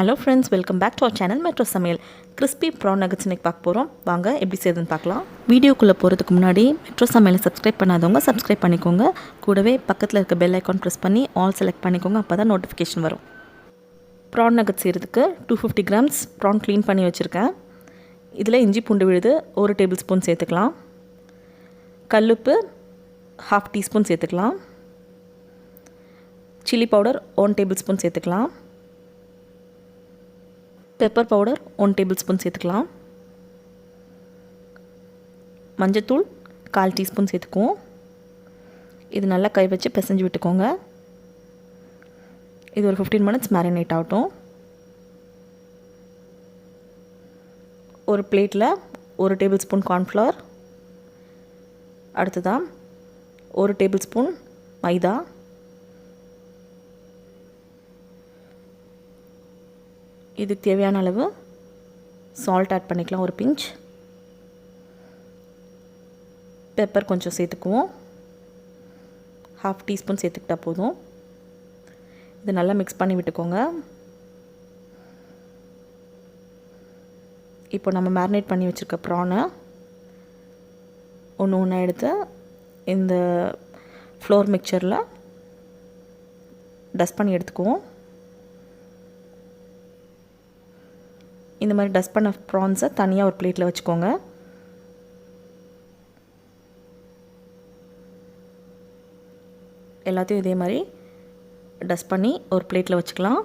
Hello friends, welcome back to our channel metro Samayal. Crispy prawn nuggets இன்றைக்கி பார்க்க போகிறோம். வாங்க எப்படி செய்யுதுன்னு பார்க்கலாம். வீடியோக்குள்ளே போகிறதுக்கு முன்னாடி மெட்ரோ சமையலை சப்ஸ்கிரைப் பண்ணாதவங்க சப்ஸ்கிரைப் பண்ணிக்கோங்க. கூடவே பக்கத்தில் இருக்க பெல் ஐக்கான் ப்ரெஸ் பண்ணி ஆல் செலக்ட் பண்ணிக்கோங்க. அப்போ தான் நோட்டிஃபிகேஷன் வரும். ப்ரான் நகட்ஸ் செய்கிறதுக்கு 250 கிராம்ஸ் ப்ரான் க்ளீன் பண்ணி வச்சுருக்கேன். இதில் இஞ்சி பூண்டு விழுது 1 டேபிள் ஸ்பூன் சேர்த்துக்கலாம். கல்லுப்பு 1/2 டீஸ்பூன் சேர்த்துக்கலாம். சில்லி பவுடர் 1 டேபிள் ஸ்பூன் சேர்த்துக்கலாம். பெப்பர் பவுடர் 1 டேபிள் ஸ்பூன் சேர்த்துக்கலாம். மஞ்சத்தூள் 1/4 டீஸ்பூன் சேர்த்துக்குவோம். இது நல்லா கை வச்சு பிசைஞ்சு விட்டுக்கோங்க. இது ஒரு 15 மினிட்ஸ் மேரினேட் ஆகட்டும். ஒரு பிளேட்டில் 1 டேபிள் ஸ்பூன் கார்ன்ஃப்ளவர், அடுத்ததாக 1 டேபிள் ஸ்பூன் மைதா, இதுக்கு தேவையான அளவு சால்ட் ஆட் பண்ணிக்கலாம். ஒரு பிஞ்ச் பெப்பர் கொஞ்சம் சேர்த்துக்குவோம். 1/2 டீஸ்பூன் சேர்த்துக்கிட்டா போதும். இது நல்லா மிக்ஸ் பண்ணி விட்டுக்கோங்க. இப்போ நம்ம மேரினேட் பண்ணி வச்சுருக்க ப்ரானை ஒன்று ஒன்றா எடுத்து இந்த ஃப்ளோர் மிக்சரில் டஸ்ட் பண்ணி எடுத்துக்குவோம். இந்த மாதிரி டஸ்ட் பண்ண ப்ரான்ஸை தனியாக ஒரு பிளேட்டில் வச்சுக்கோங்க. எல்லாத்தையும் இதே மாதிரி டஸ்ட் பண்ணி ஒரு பிளேட்டில் வச்சுக்கலாம்.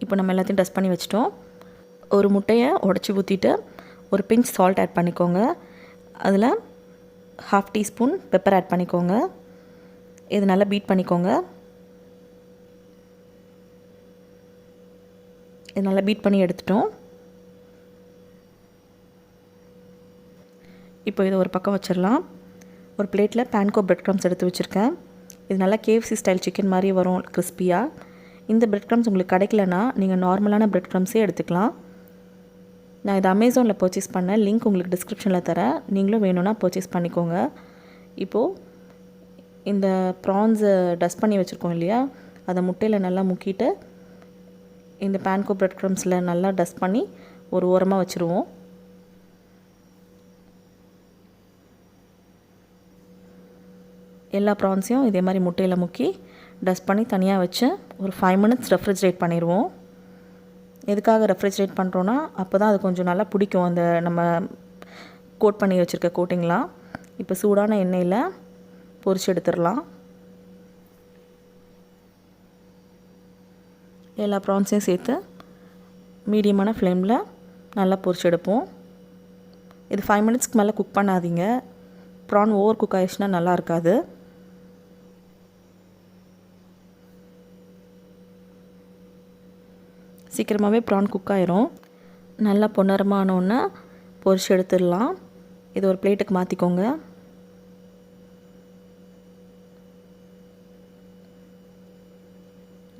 இப்போ நம்ம எல்லாத்தையும் டஸ்ட் பண்ணி வச்சிட்டோம். ஒரு முட்டையை உடச்சி ஊற்றிட்டு ஒரு பிஞ்ச் சால்ட் ஆட் பண்ணிக்கோங்க. அதில் 1/2 டீஸ்பூன் பெப்பர் ஆட் பண்ணிக்கோங்க. இது நல்லா பீட் பண்ணிக்கோங்க. இது நல்லா பீட் பண்ணி எடுத்துட்டோம். இப்போ இதை ஒரு பக்கம் வச்சிடலாம். ஒரு பிளேட்டில் பேன்கோ பிரெட் க்ரம்ஸ் எடுத்து வச்சுருக்கேன். இது நல்லா KFC ஸ்டைல் சிக்கன் மாதிரி வரும் கிறிஸ்பியாக. இந்த பிரெட் க்ரம்ஸ் உங்களுக்கு கிடைக்கலனா நீங்கள் நார்மலான பிரெட் க்ரம்ஸே எடுத்துக்கலாம். நான் இது அமேசானில் பர்ச்சேஸ் பண்ணேன். லிங்க் உங்களுக்கு டிஸ்கிரிப்ஷனில் தரேன். நீங்களும் வேணும்னா பர்ச்சேஸ் பண்ணிக்கோங்க. இப்போது இந்த ப்ரான்ஸை டஸ்ட் பண்ணி வச்சுருக்கோம் இல்லையா, அதை முட்டையில் நல்லா முக்கிட்டு இந்த பேன்கோ பிரெட் க்ரம்ஸில் நல்லா டஸ்ட் பண்ணி ஒரு ஓரமாக வச்சுருவோம். எல்லா ப்ரான்ஸையும் இதே மாதிரி முட்டையில் முக்கி டஸ்ட் பண்ணி தனியாக வச்சு ஒரு 5 மினிட்ஸ் ரெஃப்ரிஜரேட் பண்ணிடுவோம். எதுக்காக ரெஃப்ரிஜரேட் பண்ணுறோன்னா அப்போ தான் அது கொஞ்சம் நல்லா பிடிக்கும், அந்த நம்ம கோட் பண்ணி வச்சுருக்க கோட்டிங்லாம். இப்போ சூடான எண்ணெயில் பொரிச்சு எடுத்துடலாம். எல்லா ப்ரான்ஸையும் சேர்த்து மீடியமான ஃப்ளேமில் நல்லா பொரிச்சு எடுப்போம். இது 5 மினிட்ஸ்க்கு மேலே குக் பண்ணாதீங்க. ப்ரான் ஓவர் குக் ஆகிடுச்சுன்னா நல்லா இருக்காது. சீக்கிரமாகவே ப்ரான் குக் ஆயிரும். நல்லா பொன்னரமானோன்னா பொரிச்சு எடுத்துடலாம். இது ஒரு பிளேட்டுக்கு மாற்றிக்கோங்க.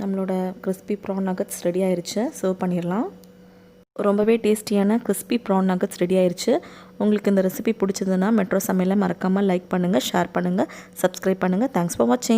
நம்மளோட கிறிஸ்பி ப்ரான் நகட்ஸ் ரெடி ஆயிடுச்சு. சர்வ் பண்ணிடலாம். ரொம்பவே டேஸ்டியான கிறிஸ்பி ப்ரான் நகட்ஸ் ரெடி ஆயிடுச்சு. உங்களுக்கு இந்த ரெசிபி பிடிச்சதுன்னா மெட்ரோ சமையலை மறக்காமல் லைக் பண்ணுங்கள், ஷேர் பண்ணுங்கள், சப்ஸ்கிரைப் பண்ணுங்கள். தேங்க்ஸ் ஃபார் வாட்சிங்.